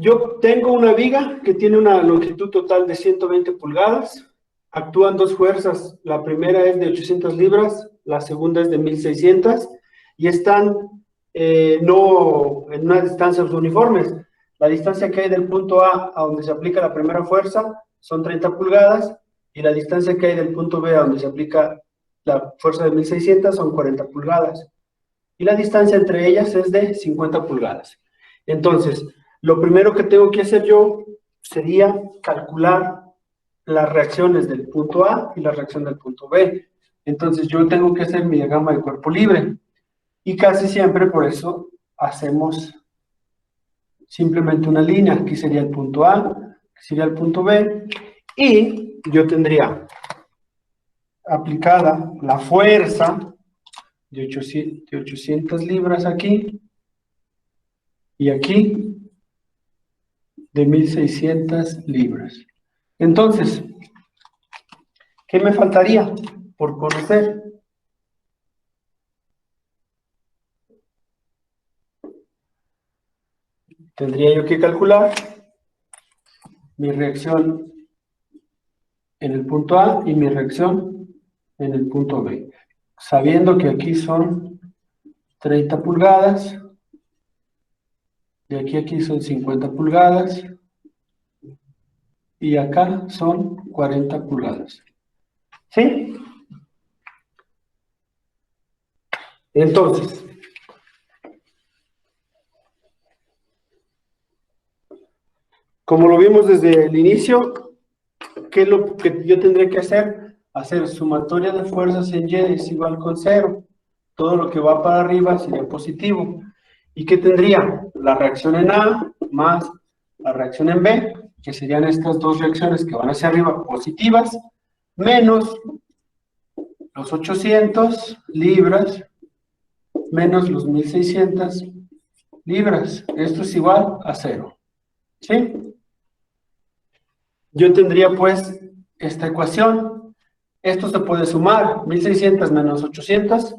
Yo tengo una viga que tiene una longitud total de 120 pulgadas. Actúan dos fuerzas. La primera es de 800 libras, la segunda es de 1600 y están no en una distancia uniformes. La distancia que hay del punto A donde se aplica la primera fuerza son 30 pulgadas y la distancia que hay del punto B a donde se aplica la fuerza de 1600 son 40 pulgadas. Y la distancia entre ellas es de 50 pulgadas. Entonces, lo primero que tengo que hacer yo sería calcular las reacciones del punto A y la reacción del punto B. Entonces, yo tengo que hacer mi diagrama de cuerpo libre. Y casi siempre por eso hacemos simplemente una línea. Aquí sería el punto A, aquí sería el punto B. Y yo tendría aplicada la fuerza de 800 libras aquí y aquí de 1600 libras. Entonces, ¿qué me faltaría por conocer? Tendría yo que calcular mi reacción en el punto A y mi reacción en el punto B. Sabiendo que aquí son 30 pulgadas, de aquí a aquí son 50 pulgadas, y acá son 40 pulgadas. ¿Sí? Entonces, como lo vimos desde el inicio, ¿qué es lo que yo tendré que hacer? Hacer sumatoria de fuerzas en Y es igual con 0. Todo lo que va para arriba sería positivo. ¿Y qué tendría? La reacción en A más la reacción en B, que serían estas dos reacciones que van hacia arriba positivas, menos los 800 libras, menos los 1600 libras. Esto es igual a 0. ¿Sí? Yo tendría pues esta ecuación. Esto se puede sumar, 1600 menos 800.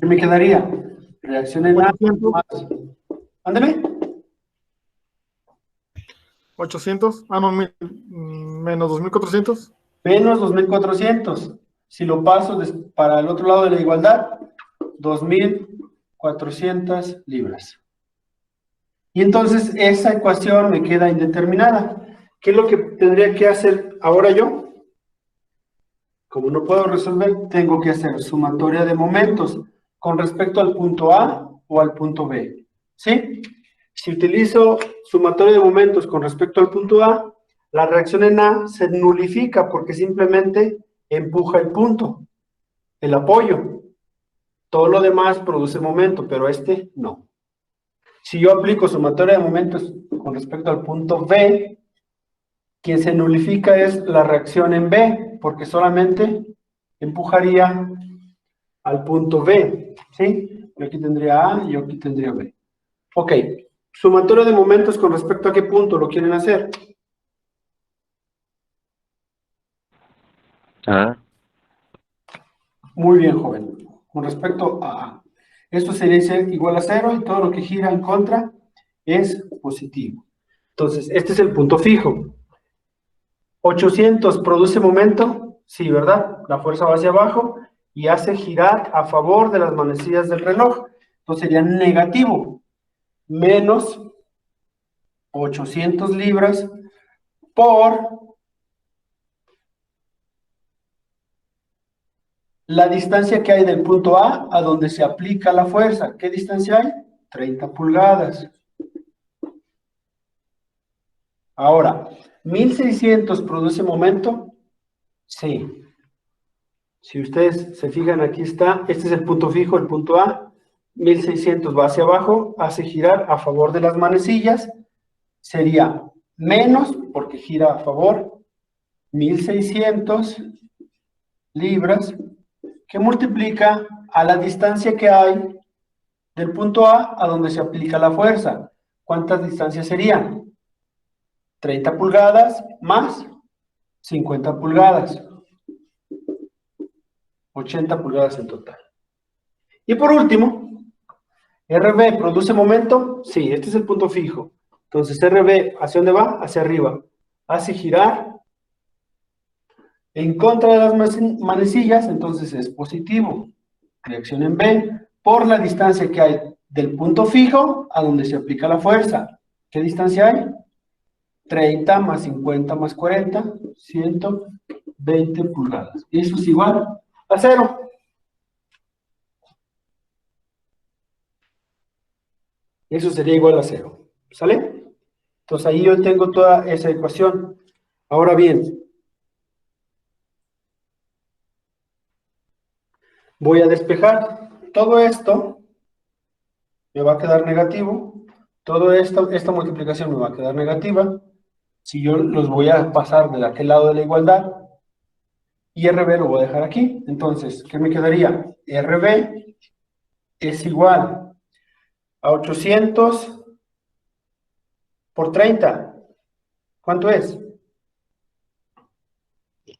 ¿Qué me quedaría? Reacción en A 800, más. Ándeme. 800, no, menos 2400. Menos 2400. Si lo paso para el otro lado de la igualdad, 2400 libras. Y entonces esa ecuación me queda indeterminada. ¿Qué es lo que tendría que hacer ahora yo? Como no puedo resolver, tengo que hacer sumatoria de momentos con respecto al punto A o al punto B. ¿Sí? Si utilizo sumatoria de momentos con respecto al punto A, la reacción en A se nulifica porque simplemente empuja el punto, el apoyo. Todo lo demás produce momento, pero este no. Si yo aplico sumatoria de momentos con respecto al punto B, quien se nulifica es la reacción en B, porque solamente empujaría al punto B, ¿sí? Yo aquí tendría A y yo aquí tendría B. Ok, sumatoria de momentos con respecto a qué punto lo quieren hacer. Ah, Muy bien, joven. Con respecto a A. Esto sería igual a 0 y todo lo que gira en contra es positivo. Entonces, este es el punto fijo. 800 produce momento, sí, ¿verdad? La fuerza va hacia abajo y hace girar a favor de las manecillas del reloj. Entonces sería negativo, menos 800 libras por la distancia que hay del punto A donde se aplica la fuerza. ¿Qué distancia hay? 30 pulgadas. Ahora, 1600 produce momento, sí. Si ustedes se fijan, aquí está, este es el punto fijo, el punto A, 1600 va hacia abajo, hace girar a favor de las manecillas, sería menos, porque gira a favor, 1600 libras, que multiplica a la distancia que hay del punto A donde se aplica la fuerza. ¿Cuántas distancias serían? 30 pulgadas más 50 pulgadas. 80 pulgadas en total. Y por último, RB produce momento, sí, este es el punto fijo. Entonces RB, ¿hacia dónde va? Hacia arriba. Hace girar en contra de las manecillas, entonces es positivo. Reacción en B, por la distancia que hay del punto fijo a donde se aplica la fuerza. ¿Qué distancia hay? 30 más 50 más 40, 120 pulgadas. Y eso es igual a 0. Eso sería igual a 0. ¿Sale? Entonces ahí yo tengo toda esa ecuación. Ahora bien, voy a despejar. Todo esto me va a quedar negativo. Todo esto, esta multiplicación me va a quedar negativa. Si yo los voy a pasar de aquel lado de la igualdad, y RB lo voy a dejar aquí. Entonces, ¿qué me quedaría? RB es igual a 800 por 30. ¿Cuánto es?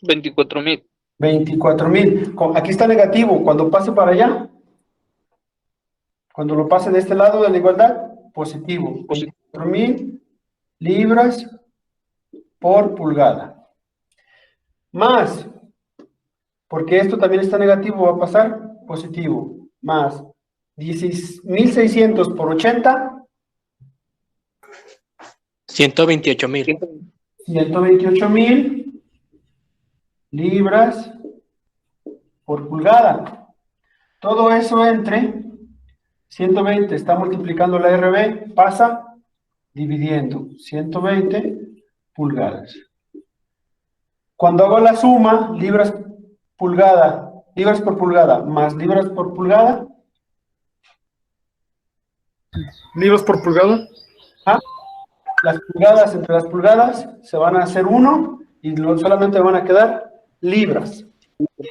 24,000. 24,000. Aquí está negativo. Cuando pase para allá, cuando lo pase de este lado de la igualdad, positivo. 24,000 libras por pulgada. Más, porque esto también está negativo, va a pasar positivo. Más 16,600 por 80. 128,000. 128,000 libras por pulgada. Todo eso entre 120, está multiplicando la RB, pasa dividiendo 120 pulgadas. Cuando hago la suma, libras por pulgada más libras por pulgada. ¿Libras por pulgada? Las pulgadas entre las pulgadas se van a hacer 1 y solamente van a quedar libras.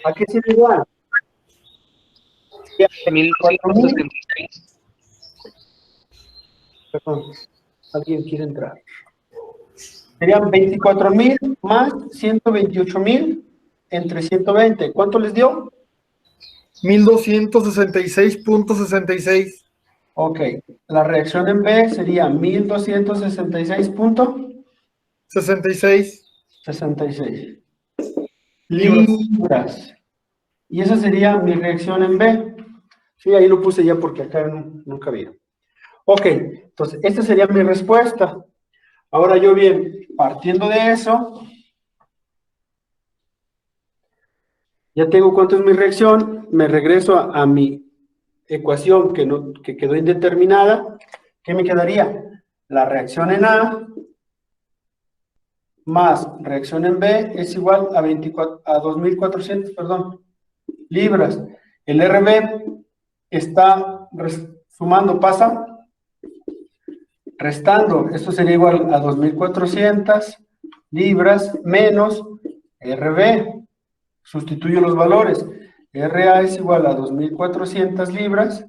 ¿A qué se igual? 1,276. Perdón, alguien quiere entrar. Serían 24,000 más 128,000 entre 120. ¿Cuánto les dio? 1266.66. Ok, la reacción en B sería 1266.66 66 libras. Y esa sería mi reacción en B. Sí, ahí lo puse ya porque acá no cabía. Ok, entonces esta sería mi respuesta. Ahora yo bien, partiendo de eso, ya tengo cuánto es mi reacción, me regreso a mi ecuación que quedó indeterminada. ¿Qué me quedaría? La reacción en A más reacción en B es igual a 2,400, libras. El RB está sumando, pasa restando. Esto sería igual a 2,400 libras menos RB. Sustituyo los valores. RA es igual a 2,400 libras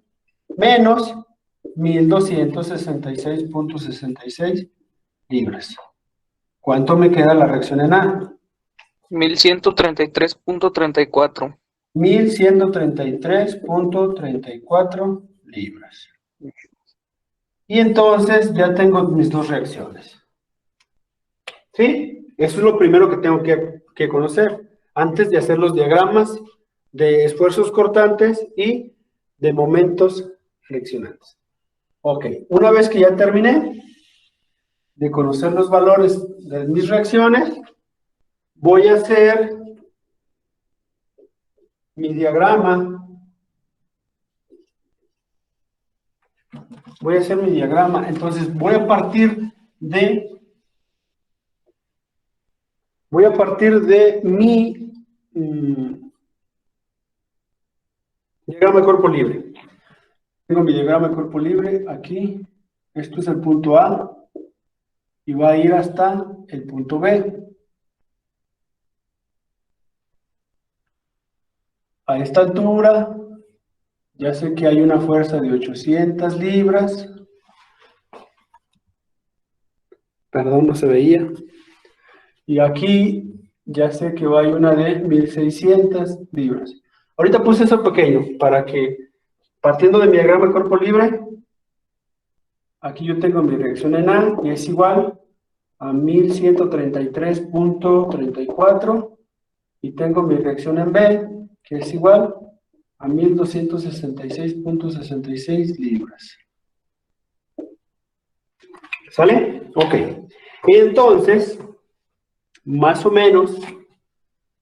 menos 1,266.66 libras. ¿Cuánto me queda la reacción en A? 1,133.34. 1,133.34 libras. Y entonces ya tengo mis dos reacciones. ¿Sí? Eso es lo primero que tengo que conocer antes de hacer los diagramas de esfuerzos cortantes y de momentos friccionantes. Ok, una vez que ya terminé de conocer los valores de mis reacciones, voy a hacer mi diagrama. Entonces voy a partir de mi diagrama de cuerpo libre. Tengo mi diagrama de cuerpo libre aquí. Esto es el punto A y va a ir hasta el punto B. A esta altura ya sé que hay una fuerza de 800 libras. Perdón, no se veía. Y aquí ya sé que hay una de 1,600 libras. Ahorita puse eso pequeño para que partiendo de mi diagrama de cuerpo libre, aquí yo tengo mi reacción en A y es igual a 1133.34 y tengo mi reacción en B, que es igual a 1266.66 libras. ¿Sale? Ok. Entonces, más o menos,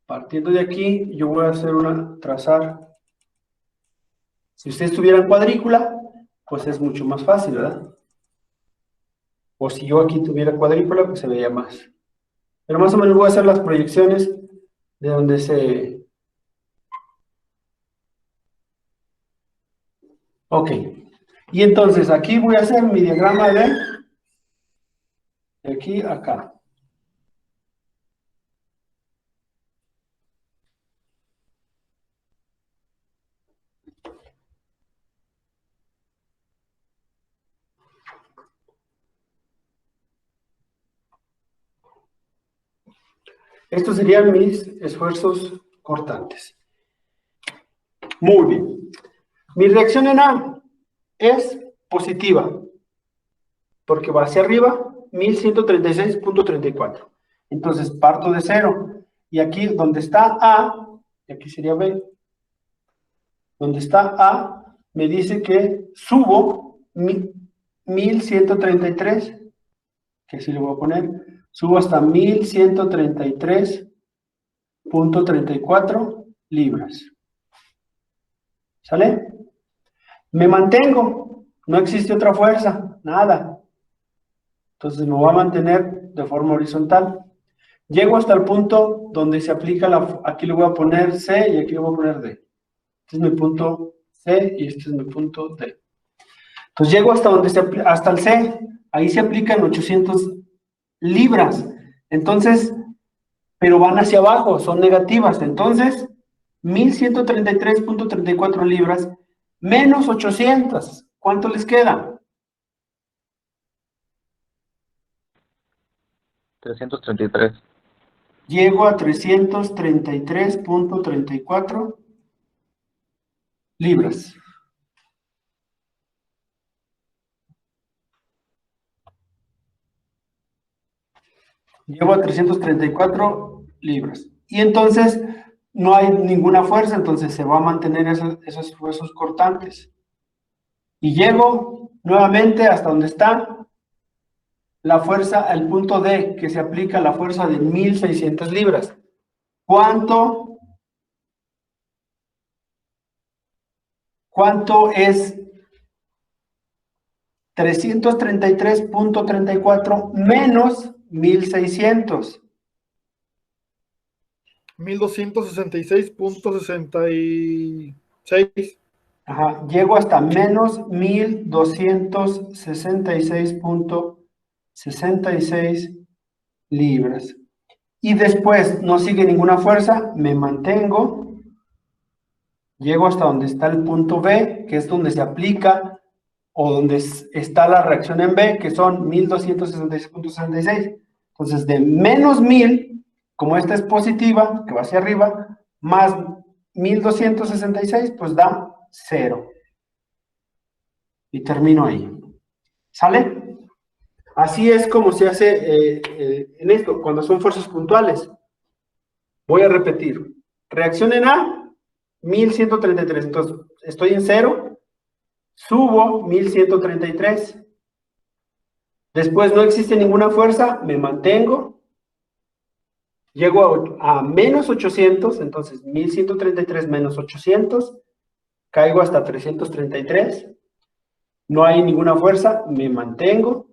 partiendo de aquí, yo voy a hacer trazar. Si usted estuviera en cuadrícula, pues es mucho más fácil, ¿verdad? O si yo aquí tuviera cuadrícula, pues se veía más. Pero más o menos voy a hacer las proyecciones de donde se... Ok. Y entonces aquí voy a hacer mi diagrama de aquí a acá. Estos serían mis esfuerzos cortantes. Muy bien. Mi reacción en A es positiva, porque va hacia arriba, 1136.34. Entonces parto de 0. Y aquí donde está A, y aquí sería B, donde está A, me dice que subo 1133, que así le voy a poner, subo hasta 1133.34 libras. ¿Sale? Me mantengo, no existe otra fuerza, nada. Entonces me voy a mantener de forma horizontal. Llego hasta el punto donde se aplica aquí le voy a poner C y aquí le voy a poner D. Este es mi punto C y este es mi punto D. Entonces llego hasta donde hasta el C, ahí se aplican 800 libras. Entonces, pero van hacia abajo, son negativas. Entonces, 1133.34 libras menos 800. ¿Cuánto les queda? 333. Llego a 333.34 libras. Llego a 334 libras. Y entonces no hay ninguna fuerza, entonces se va a mantener esos huesos cortantes. Y llego nuevamente hasta donde está la fuerza, al punto D, que se aplica la fuerza de 1600 libras. ¿Cuánto es 333.34 menos 1600? 1266.66. Ajá, llego hasta menos 1266.66 libras. Y después no sigue ninguna fuerza, me mantengo, llego hasta donde está el punto B, que es donde se aplica, o donde está la reacción en B, que son 1266.66. Entonces, de menos 1000, como esta es positiva, que va hacia arriba, más 1266, pues da 0. Y termino ahí. ¿Sale? Así es como se hace en esto, cuando son fuerzas puntuales. Voy a repetir. Reacción en A, 1133. Entonces, estoy en 0, subo 1133. Después no existe ninguna fuerza, me mantengo. Llego a menos 800, entonces 1133 menos 800. Caigo hasta 333. No hay ninguna fuerza, me mantengo.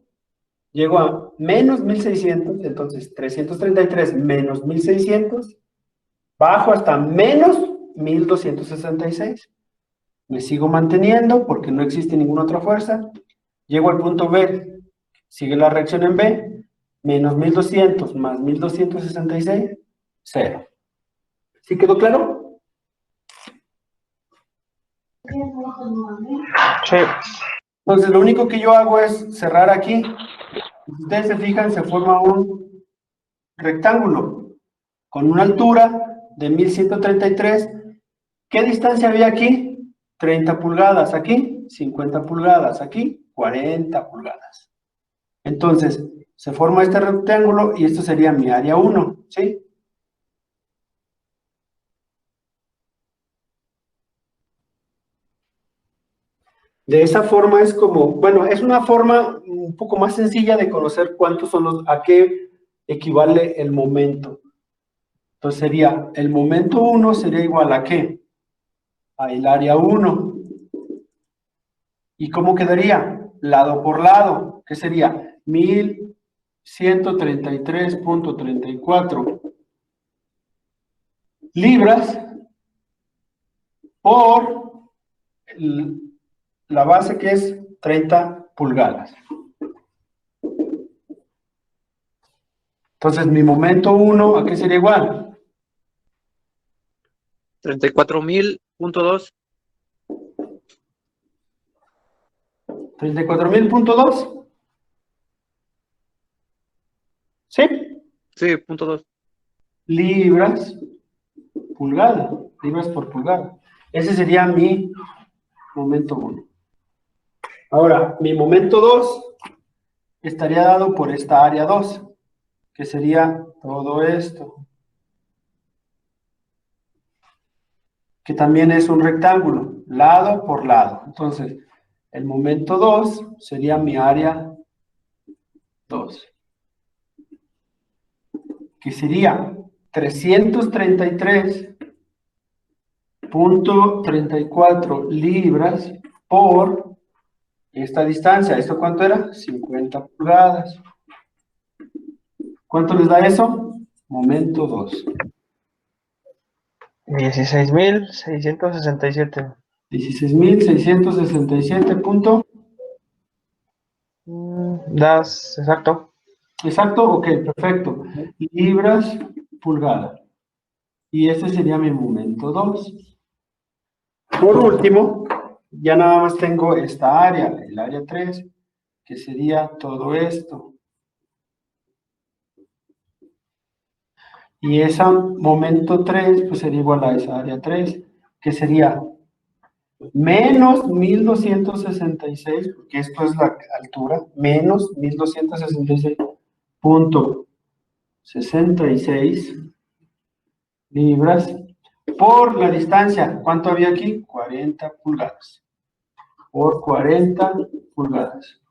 Llego a menos 1600, entonces 333 menos 1600. Bajo hasta menos 1266. Me sigo manteniendo porque no existe ninguna otra fuerza. Llego al punto B, sigue la reacción en B, menos 1200 más 1266, 0. ¿Sí quedó claro? Sí. Entonces lo único que yo hago es cerrar aquí. Si ustedes se fijan, se forma un rectángulo con una altura de 1133. ¿Qué distancia había aquí? 30 pulgadas, aquí 50 pulgadas, aquí 40 pulgadas. Entonces, se forma este rectángulo y esto sería mi área 1, ¿sí? De esa forma es como, bueno, es una forma un poco más sencilla de conocer cuántos son a qué equivale el momento. Entonces sería, el momento 1 sería igual a ¿qué? A el área 1. ¿Y cómo quedaría? Lado por lado, ¿qué sería? 1133.34 libras por la base que es 30 pulgadas. Entonces, mi momento 1, ¿a qué sería igual? 34.000.2. 34.000.2. ¿Sí? Sí, punto 2. Libras pulgada. Libras por pulgada. Ese sería mi momento 1. Ahora, mi momento 2 estaría dado por esta área 2, que sería todo esto, que también es un rectángulo, lado por lado. Entonces, el momento 2 sería mi área 2, que sería 333.34 libras por esta distancia. ¿Esto cuánto era? 50 pulgadas. ¿Cuánto les da eso? Momento 2. 16.667. 16.667 punto. Das, exacto. Exacto, ok, perfecto. Libras pulgada. Y este sería mi momento 2. Por último, ya nada más tengo esta área, el área 3, que sería todo esto. Y ese momento 3, pues sería igual a esa área 3, que sería menos 1266, porque esto es la altura, menos 1266.66 libras por la distancia. ¿Cuánto había aquí? 40 pulgadas. Por 40 pulgadas.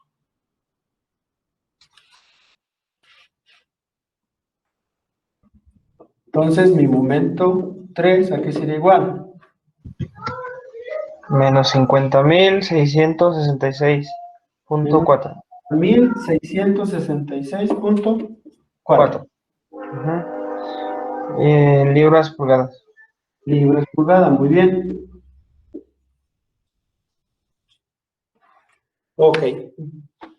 Entonces, mi momento 3, ¿a qué sería igual? Menos 50.666.4. 1666.4 Libras pulgadas. libras pulgada, muy bien. Ok.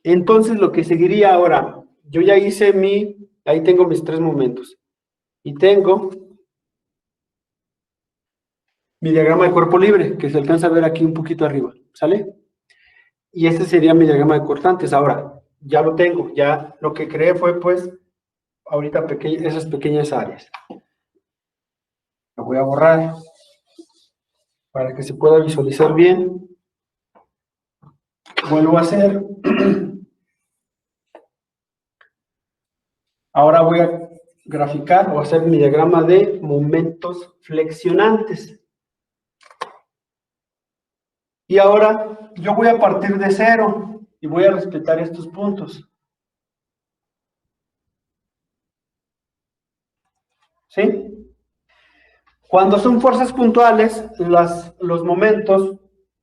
Entonces, lo que seguiría ahora, yo ya hice ahí tengo mis 3 momentos. Y tengo mi diagrama de cuerpo libre, que se alcanza a ver aquí un poquito arriba, ¿sale? Y este sería mi diagrama de cortantes. Ahora, ya lo tengo, ya lo que creé fue, pues, ahorita esas pequeñas áreas. Lo voy a borrar para que se pueda visualizar bien. Vuelvo a hacer. Ahora voy a graficar o hacer mi diagrama de momentos flexionantes. Y ahora yo voy a partir de 0 y voy a respetar estos puntos. ¿Sí? Cuando son fuerzas puntuales, los momentos,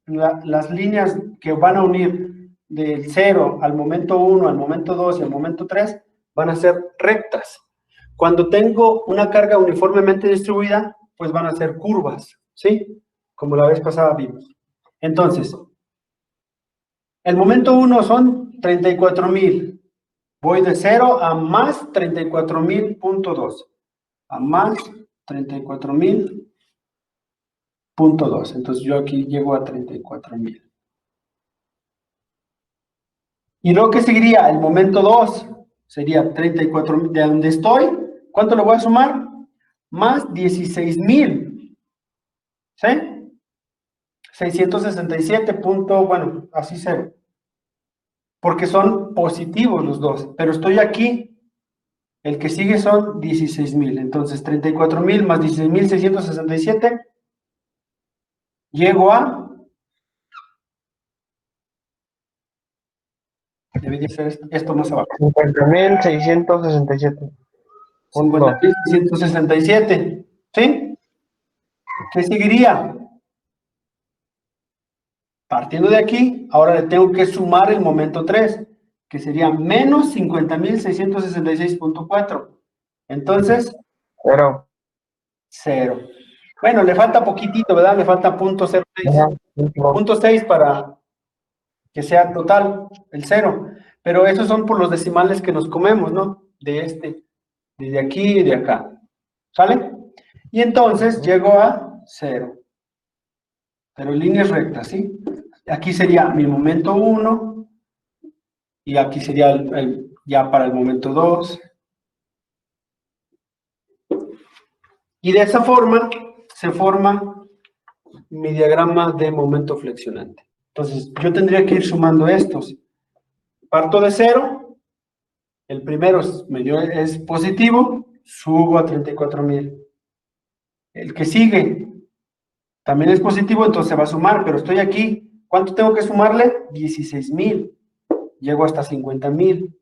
las líneas que van a unir del 0 al momento 1, al momento 2 y al momento 3, van a ser rectas. Cuando tengo una carga uniformemente distribuida, pues van a ser curvas, ¿sí? Como la vez pasada vimos. Entonces, el momento 1 son 34.000. Voy de 0 a más 34.000.2. A más 34.000.2. Entonces yo aquí llego a 34.000. Y luego, ¿qué seguiría? El momento 2 sería 34.000. De donde estoy, ¿cuánto le voy a sumar? Más 16.000. ¿Sí? 667 punto, bueno, así 0. Porque son positivos los dos, pero estoy aquí, el que sigue son 16,000, entonces 34,000 más 16,667, llego a, debería ser esto más abajo, 50.667. 50,667, ¿sí? ¿Qué seguiría? Partiendo de aquí, ahora le tengo que sumar el momento 3, que sería menos 50,666.4. Entonces, 0. 0. Bueno, le falta poquitito, ¿verdad? Le falta .06. Ajá. .6 para que sea total, el 0. Pero esos son por los decimales que nos comemos, ¿no? De aquí y de acá. ¿Sale? Y entonces llego a 0. Pero en líneas rectas, ¿sí? Aquí sería mi momento 1 y aquí sería ya para el momento 2. Y de esa forma se forma mi diagrama de momento flexionante. Entonces, yo tendría que ir sumando estos. Parto de 0, el primero es positivo, subo a 34,000. El que sigue también es positivo, entonces se va a sumar, pero estoy aquí. ¿Cuánto tengo que sumarle? 16,000. Llego hasta 50,000.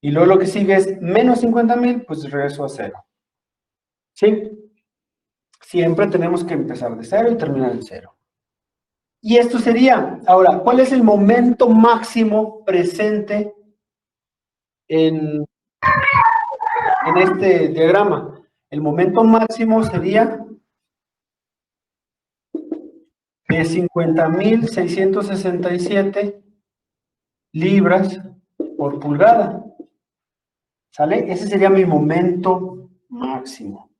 Y luego lo que sigue es menos 50,000, pues regreso a 0. ¿Sí? Siempre tenemos que empezar de 0 y terminar en 0. Y esto sería, ahora, ¿cuál es el momento máximo presente en este diagrama? El momento máximo sería de 50,667 libras por pulgada. ¿Sale? Ese sería mi momento máximo.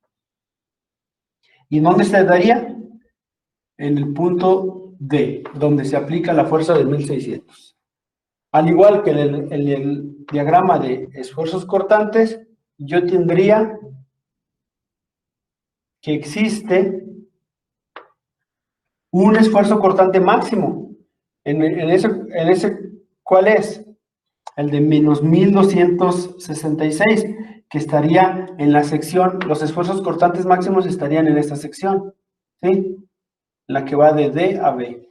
¿Y dónde se daría? En el punto D, donde se aplica la fuerza de 1600. Al igual que en el diagrama de esfuerzos cortantes, yo tendría que existe un esfuerzo cortante máximo. En ese, ¿cuál es? El de menos 1266, que estaría en la sección, los esfuerzos cortantes máximos estarían en esta sección, ¿sí? La que va de D a B.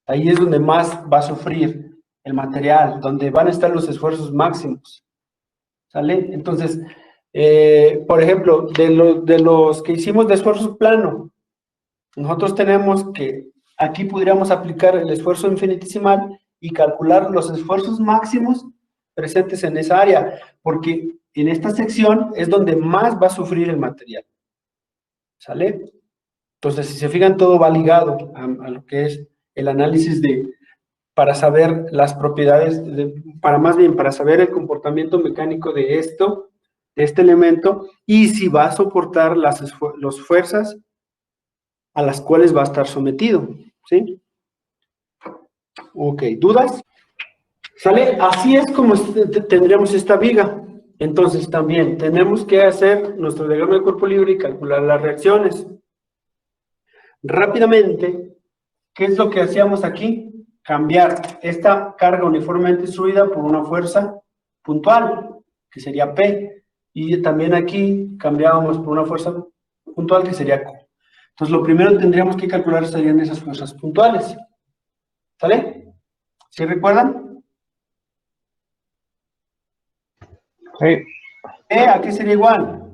Ahí es donde más va a sufrir el material, donde van a estar los esfuerzos máximos. ¿Sale? Entonces, por ejemplo, de los que hicimos de esfuerzo plano, nosotros tenemos que, aquí podríamos aplicar el esfuerzo infinitesimal y calcular los esfuerzos máximos presentes en esa área, porque en esta sección es donde más va a sufrir el material. ¿Sale? Entonces, si se fijan, todo va ligado a lo que es el análisis para saber las propiedades, para saber el comportamiento mecánico de este elemento, y si va a soportar las fuerzas a las cuales va a estar sometido, ¿sí? Ok, ¿dudas? ¿Sale? Así es como tendríamos esta viga. Entonces, también tenemos que hacer nuestro diagrama de cuerpo libre y calcular las reacciones. Rápidamente, ¿qué es lo que hacíamos aquí? Cambiar esta carga uniformemente distribuida por una fuerza puntual, que sería P, y también aquí cambiábamos por una fuerza puntual, que sería Q. Entonces, lo primero que tendríamos que calcular serían esas fuerzas puntuales. ¿Sale? ¿Sí recuerdan? Sí. P, ¿a qué sería igual?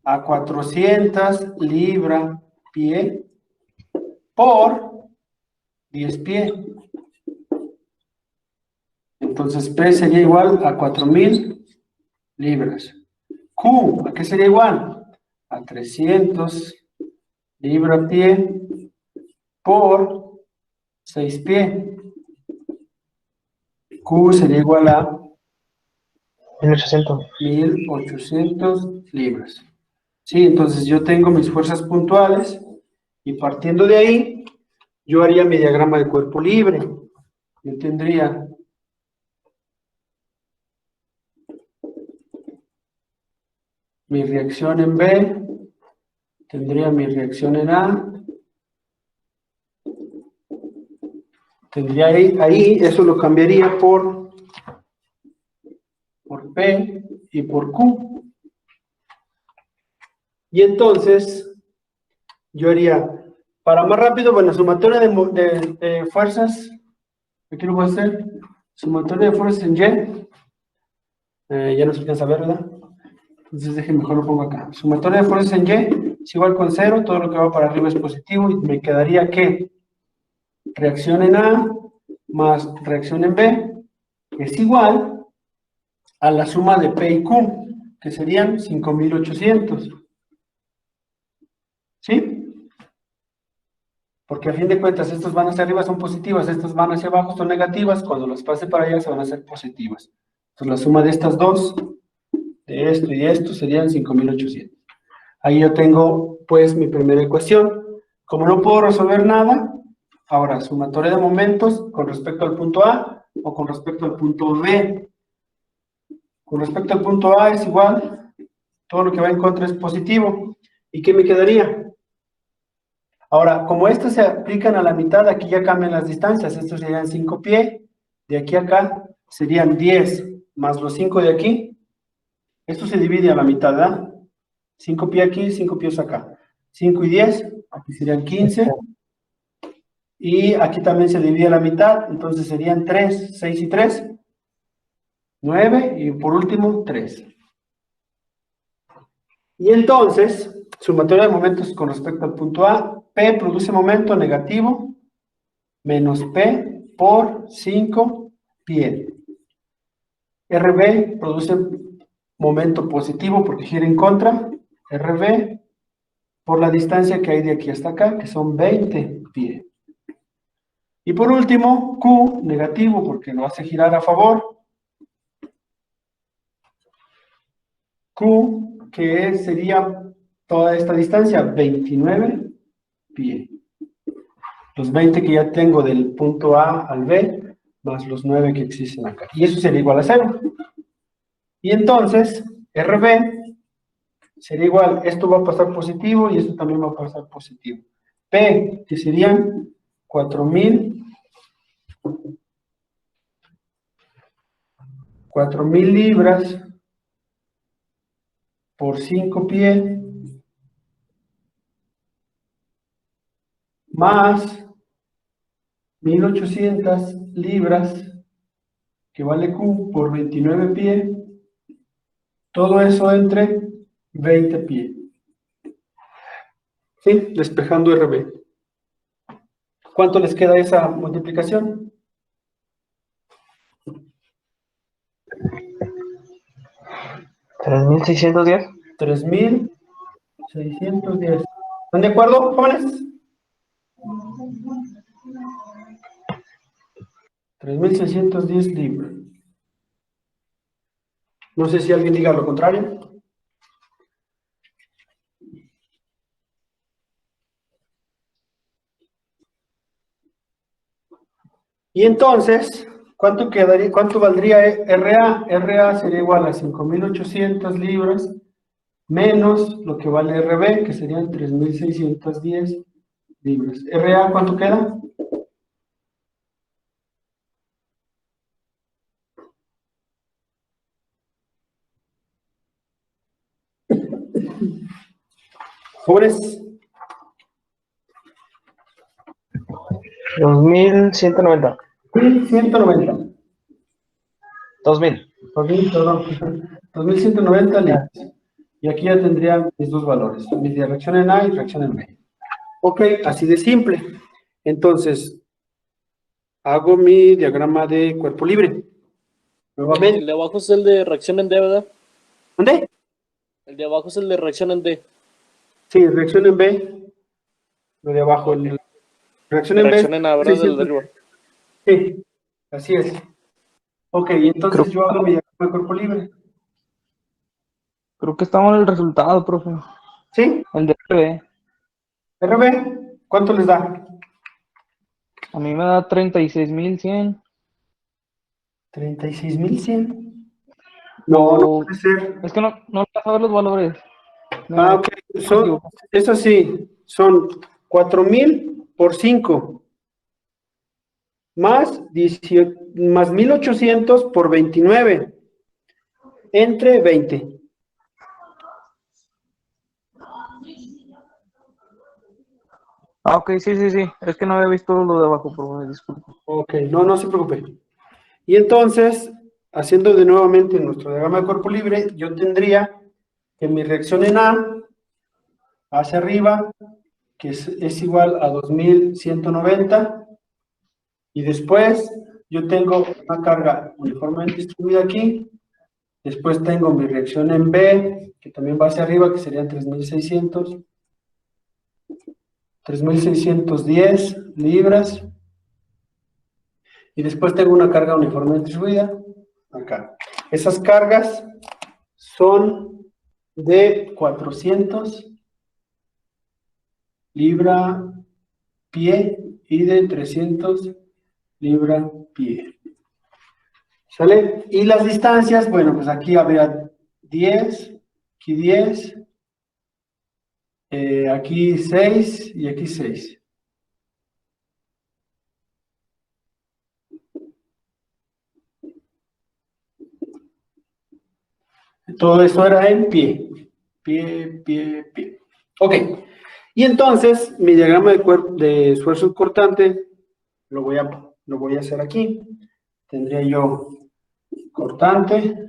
A 400 libra-pie por 10 pie. Entonces, P sería igual a 4,000 libras. Q, ¿a qué sería igual? A 300 libra-pie por 6 pie. Q sería igual a 1.800. 1,800 libras. Sí, entonces yo tengo mis fuerzas puntuales y partiendo de ahí, yo haría mi diagrama de cuerpo libre. Yo tendría mi reacción en B, tendría mi reacción en A, tendría ahí eso lo cambiaría por P y por Q. Y entonces, yo haría, para más rápido, bueno, sumatoria de fuerzas, aquí lo voy a hacer, sumatoria de fuerzas en Y, ya no se alcanza a ver, ¿verdad? Entonces dejen, mejor lo pongo acá. Sumatoria de fuerzas en Y es igual con 0, todo lo que va para arriba es positivo, y me quedaría que reacción en A más reacción en B es igual a la suma de P y Q, que serían 5.800. ¿Sí? Porque a fin de cuentas, estos van hacia arriba son positivas, estas van hacia abajo son negativas, cuando las pase para allá se van a hacer positivas. Entonces la suma de estas dos, de esto y de esto, serían 5.800. Ahí yo tengo, pues, mi primera ecuación. Como no puedo resolver nada, ahora, sumatoria de momentos con respecto al punto A o con respecto al punto B. Con respecto al punto A es igual, todo lo que va en contra es positivo. ¿Y qué me quedaría? Ahora, como estas se aplican a la mitad, aquí ya cambian las distancias. Estos serían 5 pies, de aquí a acá serían 10, más los 5 de aquí. Esto se divide a la mitad, ¿verdad? 5 pies aquí, 5 pies acá. 5 y 10, aquí serían 15. Y aquí también se divide a la mitad, entonces serían 3, 6 y 3, 9, y por último 3. Y entonces, sumatoria de momentos con respecto al punto A, P produce momento negativo, menos P por 5 pi. RB produce momento positivo porque gira en contra, RB por la distancia que hay de aquí hasta acá, que son 20 pi. Y por último, Q negativo porque lo hace girar a favor. Q, que sería toda esta distancia, 29 pi. Los 20 que ya tengo del punto A al B, más los 9 que existen acá. Y eso sería igual a 0. Y entonces, RB sería igual, esto va a pasar positivo y esto también va a pasar positivo. P, que serían 4.000 libras por 5 pies más 1.800 libras, que vale Q por 29 pies, todo eso entre 20 pies. ¿Sí? Despejando RB. ¿Cuánto les queda esa multiplicación? 3.610. 3.610. ¿Están de acuerdo, jóvenes? 3.610 libras. No sé si alguien diga lo contrario. Y entonces, ¿cuánto quedaría, cuánto valdría RA? RA sería igual a 5.800 libras menos lo que vale RB, que serían 3.610 libras. RA, ¿cuánto queda? Jóvenes, 2.190. 1.190. 2.000. 2.000, perdón. 2.190 libras. Y aquí ya tendría mis dos valores, mi reacción en A y reacción en B. Ok, así de simple. Entonces, hago mi diagrama de cuerpo libre. Nuevamente. El de abajo es el de reacción en D, ¿verdad? ¿Dónde? El de abajo es el de reacción en D. Sí, reacción en B. Lo de abajo. Ok. Reacción en B. Reacción en A, ¿verdad? Sí, Del de arriba. sí, así es. Ok, y entonces yo hago mi diagrama de cuerpo libre. Creo que estamos en el resultado, profe. ¿Sí? El de RB. RB, ¿cuánto les da? A mí me da 36.100. 36.100. No, no O- puede ser. Es que no alcanzo a ver los valores. Ah, ok. Eso sí, son 4.000 por 5. más 1800 por 29 entre 20. Ah, ok, sí, sí, sí. Es que no había visto lo de abajo, por favor, disculpe. Ok, no se preocupe. Y entonces, haciendo de nuevamente nuestro diagrama de cuerpo libre, yo tendría que mi reacción en A hacia arriba, que es igual a 2190, y después yo tengo una carga uniformemente distribuida aquí, después tengo mi reacción en B, que también va hacia arriba, que serían 3610 libras, y después tengo una carga uniformemente distribuida acá. Esas cargas son de 400 libra pie y de 300 libra pie. ¿Sale? Y las distancias, bueno, pues aquí habría 10, aquí 10, aquí 6 y aquí 6. Todo eso era en pie. Pie, pie, pie. Ok. Y entonces, mi diagrama de esfuerzo cortante lo voy a hacer aquí. Tendría yo cortante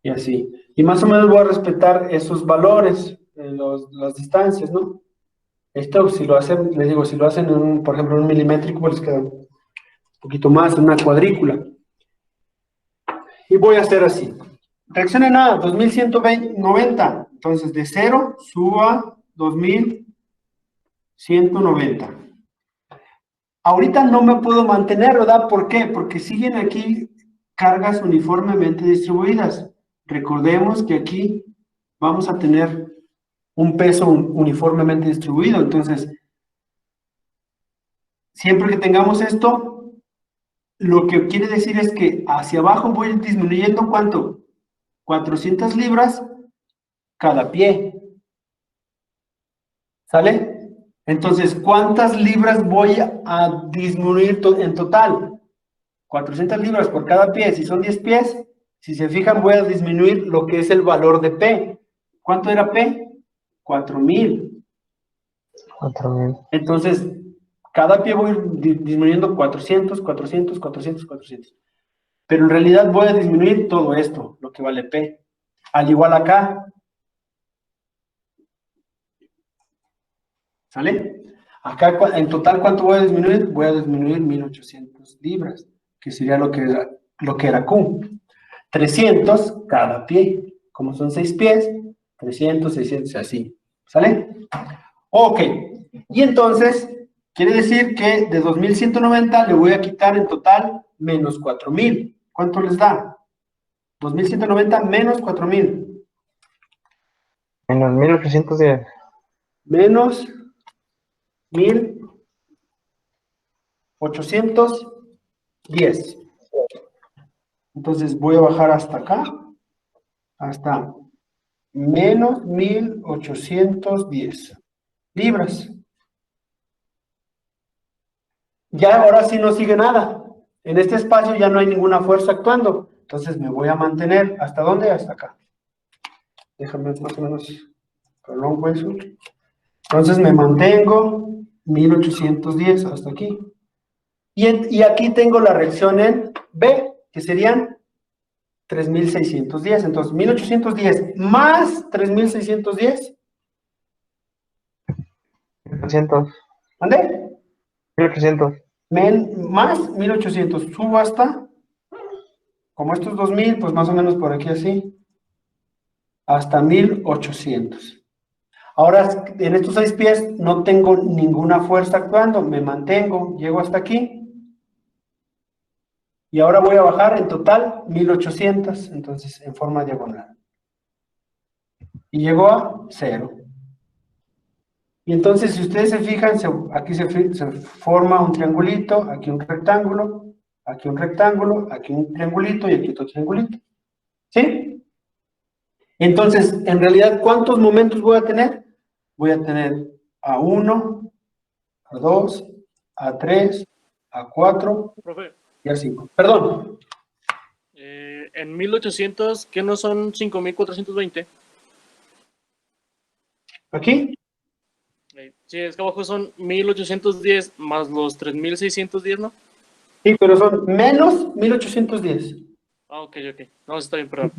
y así. Y más o menos voy a respetar esos valores, las distancias, ¿no? Esto, si lo hacen, les digo, si lo hacen, por ejemplo, en un milimétrico, pues les queda un poquito más, en una cuadrícula. Y voy a hacer así. Reacción en A, 2190. Entonces, de 0 subo a 2190. Ahorita no me puedo mantener, ¿verdad? ¿Por qué? Porque siguen aquí cargas uniformemente distribuidas. Recordemos que aquí vamos a tener un peso uniformemente distribuido. Entonces, siempre que tengamos esto, lo que quiere decir es que hacia abajo voy disminuyendo, ¿cuánto? 400 libras cada pie. ¿Sale? Entonces, ¿cuántas libras voy a disminuir en total? 400 libras por cada pie. Si son 10 pies, si se fijan, voy a disminuir lo que es el valor de P. ¿Cuánto era P? 4000. 4000. Entonces, cada pie voy disminuyendo 400, 400, 400, 400. Pero en realidad voy a disminuir todo esto, lo que vale P. Al igual acá. ¿Sale? Acá en total, ¿cuánto voy a disminuir? Voy a disminuir 1800 libras, que sería lo que era Q. 300 cada pie. Como son 6 pies, 300, 600, así. ¿Sale? Ok. Y entonces, quiere decir que de 2190 le voy a quitar en total menos 4000. ¿Cuánto les da? 2190 menos 4000. Menos 1810. Menos 1810. Entonces voy a bajar hasta acá, hasta menos 1810 libras. Ya ahora sí no sigue nada. En este espacio ya no hay ninguna fuerza actuando. Entonces me voy a mantener. ¿Hasta dónde? Hasta acá. Déjame más o menos prolongo eso. Entonces me mantengo 1810 hasta aquí. Y aquí tengo la reacción en B, que serían 3610. Entonces 1810 más 3610. 1800. ¿Dónde? 1800. Más 1800. Subo hasta, como estos 2000, pues más o menos por aquí así, hasta 1800. Ahora, en estos 6 pies no tengo ninguna fuerza actuando, me mantengo, llego hasta aquí. Y ahora voy a bajar en total 1800, entonces en forma diagonal. Y llegó a 0. Y entonces, si ustedes se fijan, aquí se forma un triangulito, aquí un rectángulo, aquí un rectángulo, aquí un triangulito y aquí otro triangulito. ¿Sí? Entonces, en realidad, ¿cuántos momentos voy a tener? Voy a tener a 1, a 2, a 3, a 4 Profe, y a 5. Perdón, en 1800, ¿qué no son 5420? aquí, Sí, es que abajo son 1810 más los 3610, ¿no? sí, pero son menos 1810. Ah, ok. No, está bien, perdón.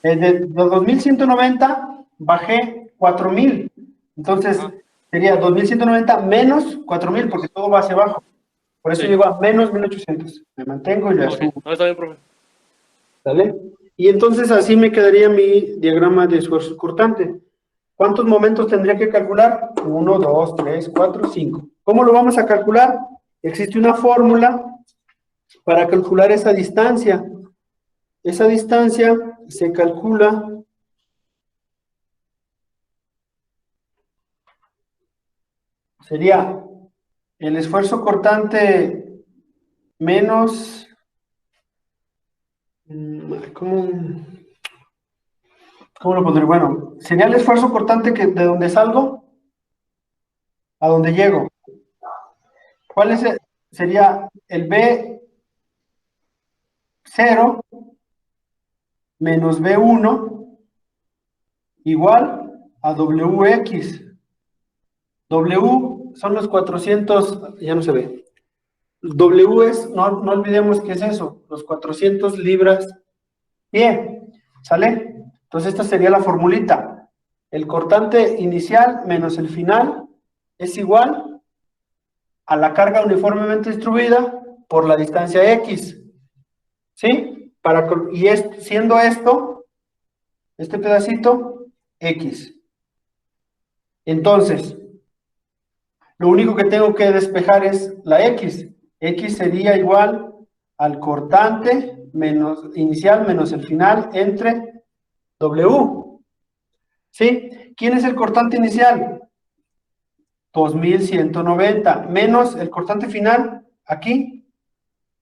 De 2190 bajé 4000. Entonces Ajá. sería 2190 menos 4000 porque todo va hacia abajo. Por eso Sí. llego a menos 1800. Me mantengo y le Ok, subo. no, está bien, profe. ¿Sale? Y entonces así me quedaría mi diagrama de esfuerzo cortante. ¿Cuántos momentos tendría que calcular? 1, 2, 3, 4, 5. ¿Cómo lo vamos a calcular? Existe una fórmula para calcular esa distancia. Esa distancia se calcula sería el esfuerzo cortante menos, ¿cómo lo pondré? Bueno, sería el esfuerzo cortante que de donde salgo a donde llego. ¿Cuál es sería el B0 menos B1 igual a WX? W son los 400, ya no se ve. W es, no olvidemos qué es eso, los 400 libras pie, ¿sale? Entonces esta sería la formulita. El cortante inicial menos el final es igual a la carga uniformemente distribuida por la distancia X, ¿sí? Siendo esto, este pedacito, X. Entonces, lo único que tengo que despejar es la X. X sería igual al cortante menos inicial menos el final entre W. ¿Sí? ¿Quién es el cortante inicial? 2190 menos el cortante final, aquí,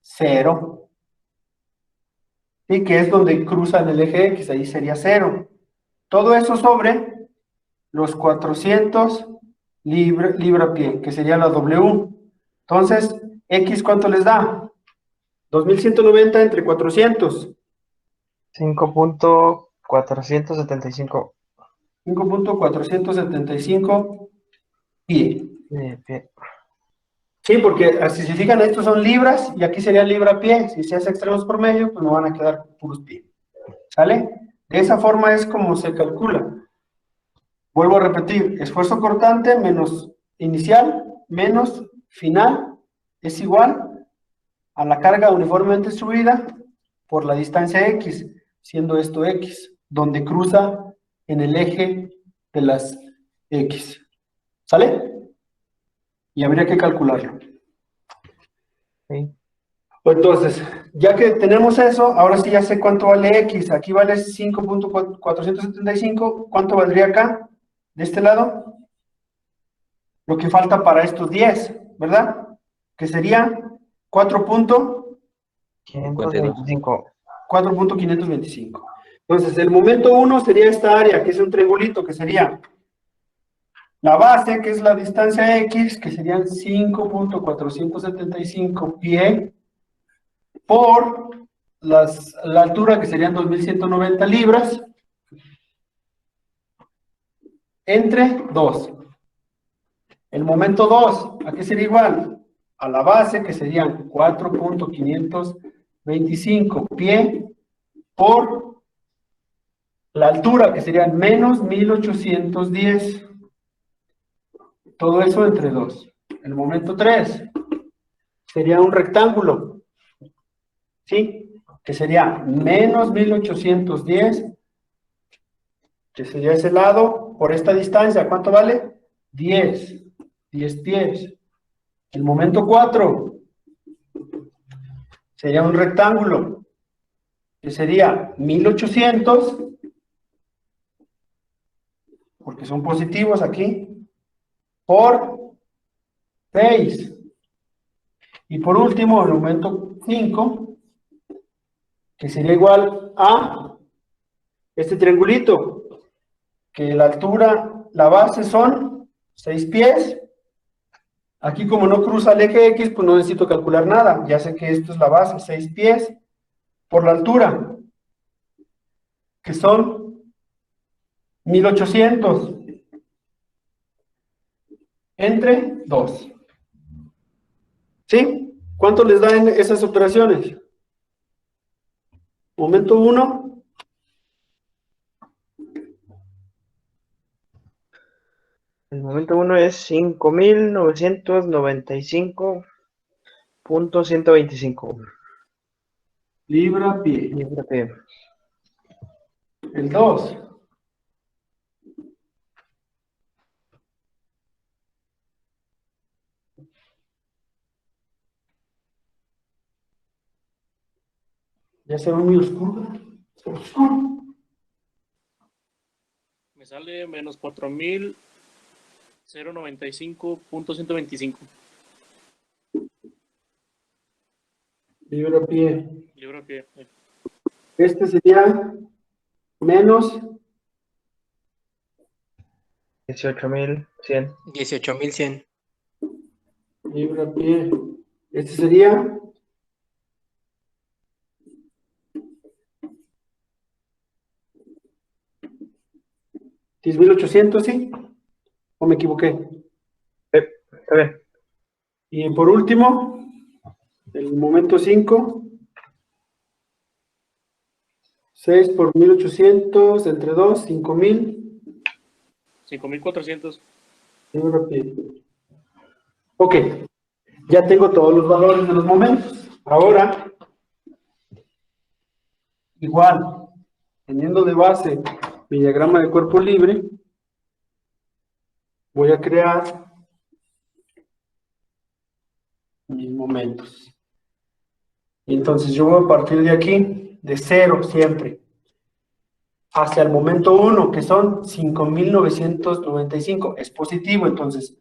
0. ¿Sí? Que es donde cruzan el eje X, ahí sería 0. Todo eso sobre los 400 libra pie, que sería la W. Entonces, X, ¿cuánto les da? 2190 entre 400. 5.475. 5.475 pie. Pie. Sí, porque si se fijan, estos son libras y aquí sería libra-pie. Si se hace extremos por medio, pues no van a quedar puros pie. ¿Sale? De esa forma es como se calcula. Vuelvo a repetir, esfuerzo cortante menos inicial menos final es igual a la carga uniformemente distribuida por la distancia X, siendo esto X, donde cruza en el eje de las X. ¿Sale? Y habría que calcularlo. Sí. Entonces, ya que tenemos eso, ahora sí ya sé cuánto vale X. Aquí vale 5.475. ¿Cuánto valdría acá? De este lado. Lo que falta para estos 10, ¿verdad? Que sería 525. 4.525. Entonces, el momento 1 sería esta área, que es un triangulito, que sería la base, que es la distancia X, que serían 5.475 pie, por la altura, que serían 2190 libras, entre 2. El momento 2, ¿a qué sería igual? A la base, que serían 4.525 pie, por la altura, que serían menos 1810. Todo eso entre 2. El momento 3 sería un rectángulo, ¿sí? Que sería menos 1810, que sería ese lado, por esta distancia. ¿Cuánto vale? 10. 10 pies. El momento 4 sería un rectángulo, que sería 1800, porque son positivos aquí, por 6. Y por último, el momento 5, que sería igual a este triangulito, que la altura, la base son 6 pies, Aquí como no cruza el eje X, pues no necesito calcular nada. Ya sé que esto es la base, 6 pies por la altura, que son 1800 entre 2. ¿Sí? ¿Cuánto les dan esas operaciones? Momento 1. El momento 1 es 5.995.125 Libra-pie. libra-pie. El 2. Ya se ve muy oscuro. Oscuro. Me sale menos 4.095.125. Libra-pie. Libra-pie. Este sería menos 18.100. 18.100. libra-pie. Este sería 10.800, ¿sí? ¿O me equivoqué? Está bien. Y por último, el momento 5, 6 por 1.800 entre 2, 5.000. 5.400. Libra-pie. Ok, ya tengo todos los valores de los momentos. Ahora, igual, teniendo de base mi diagrama de cuerpo libre, voy a crear mis momentos. Y entonces yo voy a partir de aquí, de 0 siempre, hacia el momento 1, que son 5.995. Es positivo, entonces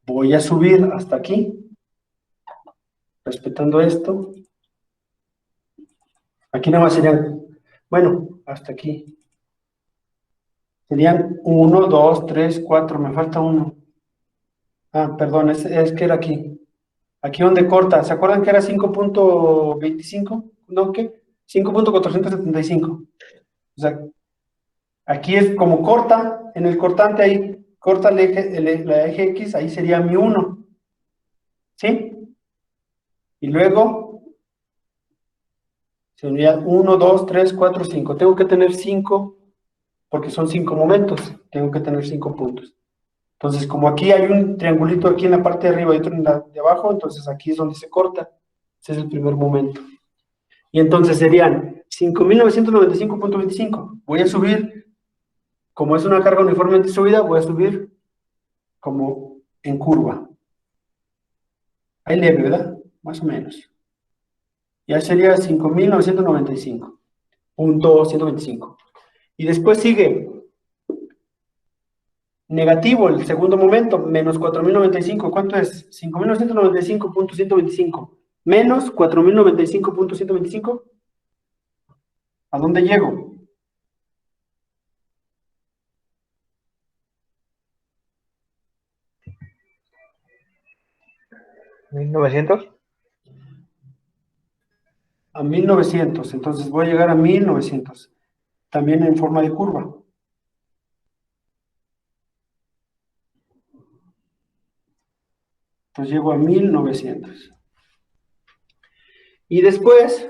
voy a subir hasta aquí, respetando esto. Aquí nada más serían, bueno, hasta aquí. Serían 1, 2, 3, 4, me falta uno. Ah, perdón, es que era aquí. Aquí donde corta, ¿se acuerdan que era 5.25? ¿No qué? 5.475. O sea, aquí es como corta, en el cortante ahí, corta la eje X, ahí sería mi 1. ¿Sí? Y luego, sería 1, 2, 3, 4, 5. Tengo que tener 5, porque son 5 momentos. Tengo que tener 5 puntos. Entonces, como aquí hay un triangulito aquí en la parte de arriba y otro en la de abajo, entonces aquí es donde se corta. Ese es el primer momento. Y entonces serían 5.995.25. Voy a subir, como es una carga uniformemente subida, voy a subir como en curva. Ahí leve, ¿verdad? Más o menos. Ya sería 5.995.125. Y después sigue negativo el segundo momento, menos 4.095. ¿Cuánto es? 5.995.125 menos 4.095.125. ¿A dónde llego? ¿1900? A 1.900. Entonces voy a llegar a 1.900. También en forma de curva. Entonces llego a 1.900. Y después,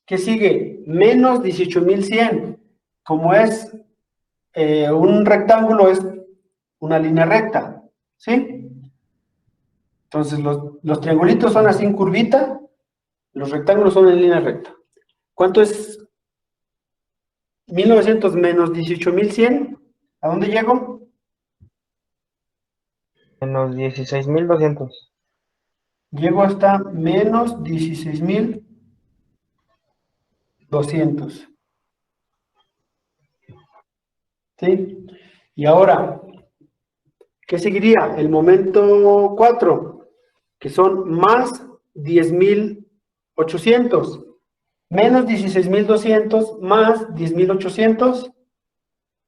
¿qué sigue? Menos 18.100. Como es un rectángulo, es una línea recta. ¿Sí? Entonces los triangulitos son así en curvita, los rectángulos son en línea recta. ¿Cuánto es 1.900 menos 18.100? ¿A dónde llego? Menos 16.200. Llego hasta menos 16.200. ¿Sí? Y ahora, ¿qué seguiría? El momento 4, que son más 10.800, menos 16.200, más 10.800.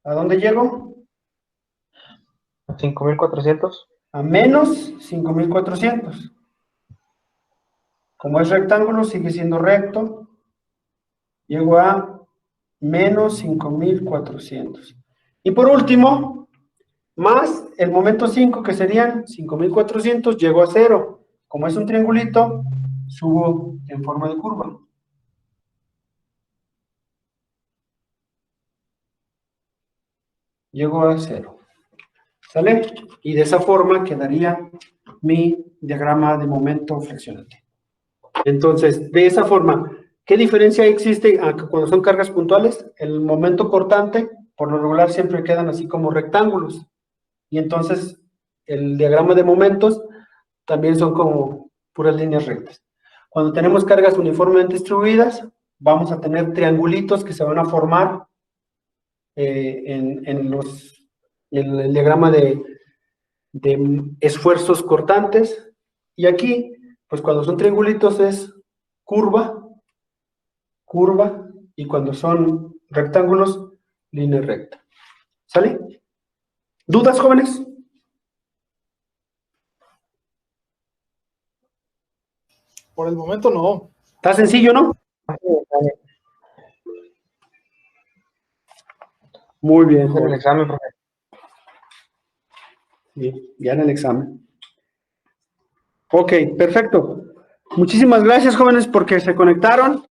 ¿A dónde llego? 5.400. a menos 5400. Como es rectángulo, sigue siendo recto. Llego a menos 5400. Y por último, más el momento 5, que serían 5400, llego a 0. Como es un triangulito, subo en forma de curva. Llego a 0. ¿Sale? Y de esa forma quedaría mi diagrama de momento flexionante. Entonces, de esa forma, ¿qué diferencia existe cuando son cargas puntuales? El momento cortante, por lo regular, siempre quedan así como rectángulos. Y entonces, el diagrama de momentos también son como puras líneas rectas. Cuando tenemos cargas uniformemente distribuidas, vamos a tener triangulitos que se van a formar en el diagrama de esfuerzos cortantes. Y aquí, pues cuando son triangulitos es curva, curva, y cuando son rectángulos, línea recta. ¿Sale? ¿Dudas, jóvenes? Por el momento no. Está sencillo, ¿no? Muy bien, En el jóvenes. examen, profe. Bien, ya en el examen. Ok, perfecto. Muchísimas gracias, jóvenes, porque se conectaron.